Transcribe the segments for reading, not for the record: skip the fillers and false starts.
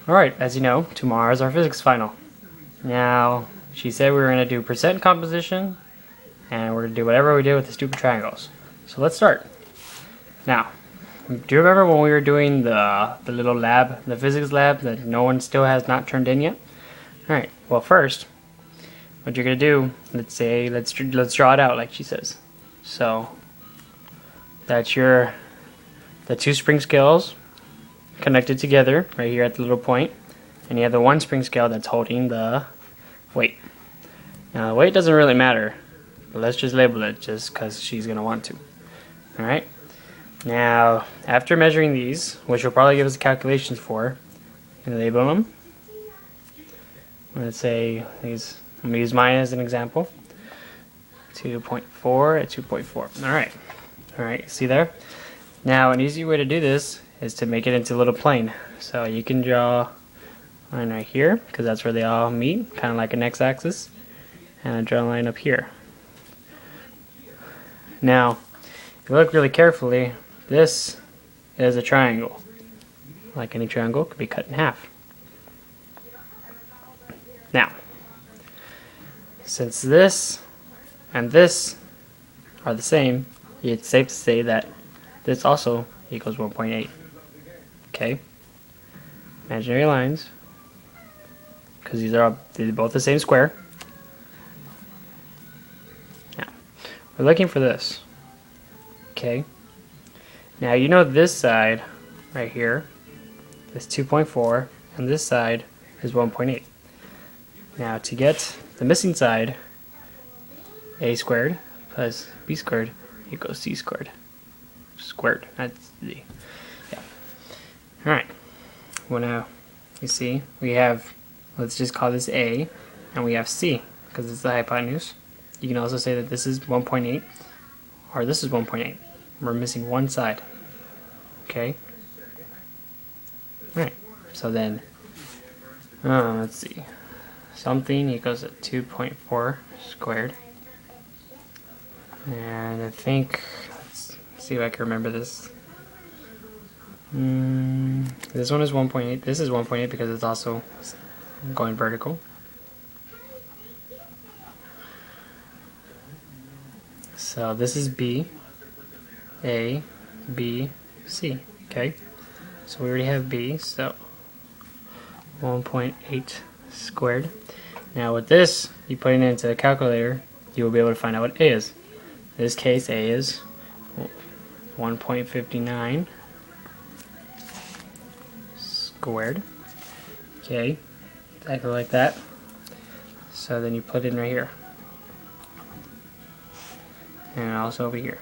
Alright, as you know, tomorrow is our physics final. Now, she said we were going to do percent composition, and we're going to do whatever we did with the stupid triangles. So let's start. Now, do you remember when we were doing the little lab, the physics lab that no one still has not turned in yet? Alright, well first, what you're going to do, let's draw it out like she says. So, that's the two spring scales connected together right here at the little point, and you have the one spring scale that's holding the weight. Now the weight doesn't really matter, but let's just label it just because she's going to want to. Alright, now after measuring these, which will probably give us the calculations for, you can label them. Let's say these, I'm going to use mine as an example. 2.4 at 2.4. Alright, see there? Now an easy way to do this is to make it into a little plane. So you can draw a line right here, because that's where they all meet, kind of like an x-axis, and I draw a line up here. Now, if you look really carefully, this is a triangle. Like any triangle, it could be cut in half. Now, since this and this are the same, it's safe to say that this also equals 1.8. Okay, imaginary lines, because they're both the same square. Now, we're looking for this. Okay, now you know this side right here is 2.4, and this side is 1.8. Now to get the missing side, a squared plus b squared equals c squared. Squared, that's z. Yeah. Alright, well now, you see, we have, let's just call this A, and we have C, because it's the hypotenuse. You can also say that this is 1.8, or this is 1.8. We're missing one side. Okay? Alright, so then, let's see, something equals to 2.4 squared. And I think, let's see if I can remember this. This one is 1.8. This is 1.8 because it's also going vertical. So this is B, A, B, C. Okay. So we already have B, so 1.8 squared. Now with this, you put it into the calculator, you will be able to find out what A is. In this case, A is 1.59 squared. Okay, exactly like that. So then you put it in right here, and also over here.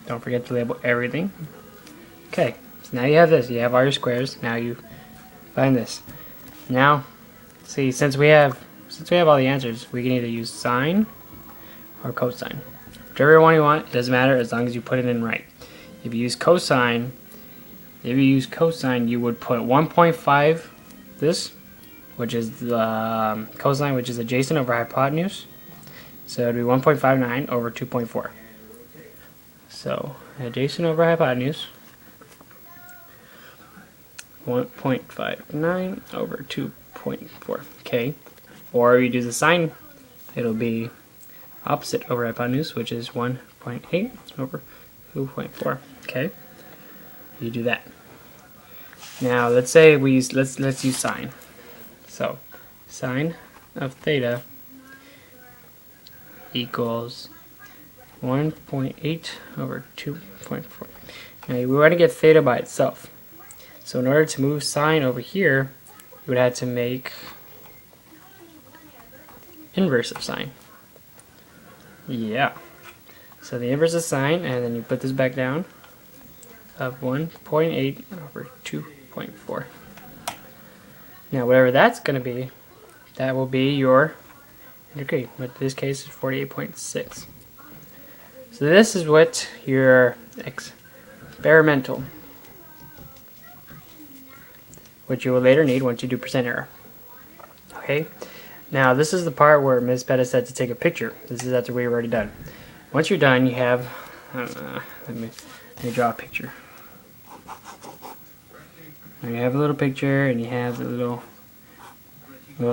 Don't forget to label everything. Okay, so now you have this. You have all your squares. Now you find this. Now, see, since we have all the answers, we can either use sine or cosine. Whichever one you want, it doesn't matter as long as you put it in right. If you use cosine, you would put 1.5 this, which is the cosine, which is adjacent over hypotenuse. So it would be 1.59 over 2.4. So adjacent over hypotenuse, 1.59 over 2.4. Okay, or you do the sine, it'll be opposite over hypotenuse, which is 1.8 over 2.4. Okay, you do that. Now let's say let's use sine. So sine of theta equals 1.8 over 2.4. Now we want to get theta by itself. So in order to move sine over here, you would have to make inverse of sine. Yeah. So the inverse of sine, and then you put this back down, of 1.8 over 2.4. Now whatever that's going to be, that will be your degree. But in this case is 48.6. So this is what your experimental, which you will later need once you do percent error. Okay. Now this is the part where Ms. Perez said to take a picture. This is after we've already done. Once you're done, you have, let me draw a picture. Now you have a little picture and you have the little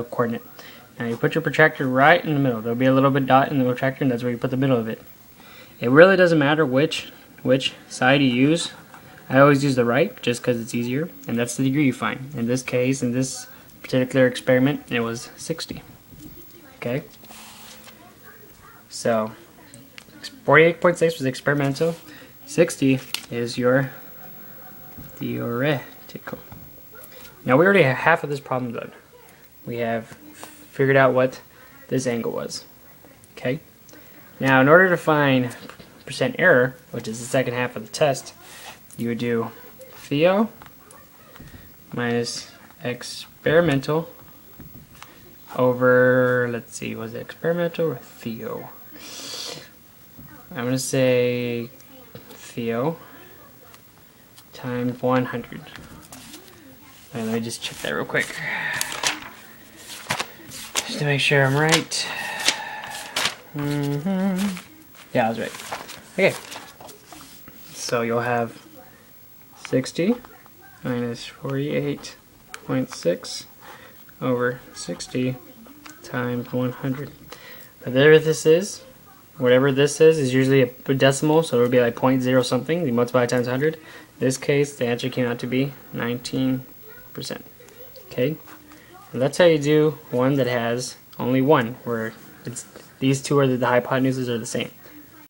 coordinate. Now you put your protractor right in the middle. There'll be a little bit dot in the protractor, and that's where you put the middle of it. It really doesn't matter which side you use. I always use the right just because it's easier, and that's the degree you find. In this case, in this particular experiment, it was 60. Okay? So 48.6 was experimental. 60 is your theoretical. Now we already have half of this problem done. We have figured out what this angle was. Okay? Now in order to find percent error, which is the second half of the test, you would do theo minus experimental over, let's see, was it experimental or theo? I'm going to say theo times 100. And let me just check that real quick. Just to make sure I'm right. Yeah, I was right. Okay. So you'll have 60 minus 48.6 over 60 times 100. Whatever this is usually a decimal, so it'll be like 0.0 something. You multiply it times 100. In this case, the answer came out to be 19%. Okay? And that's how you do one that has only one, where these two are the hypotenuses are the same.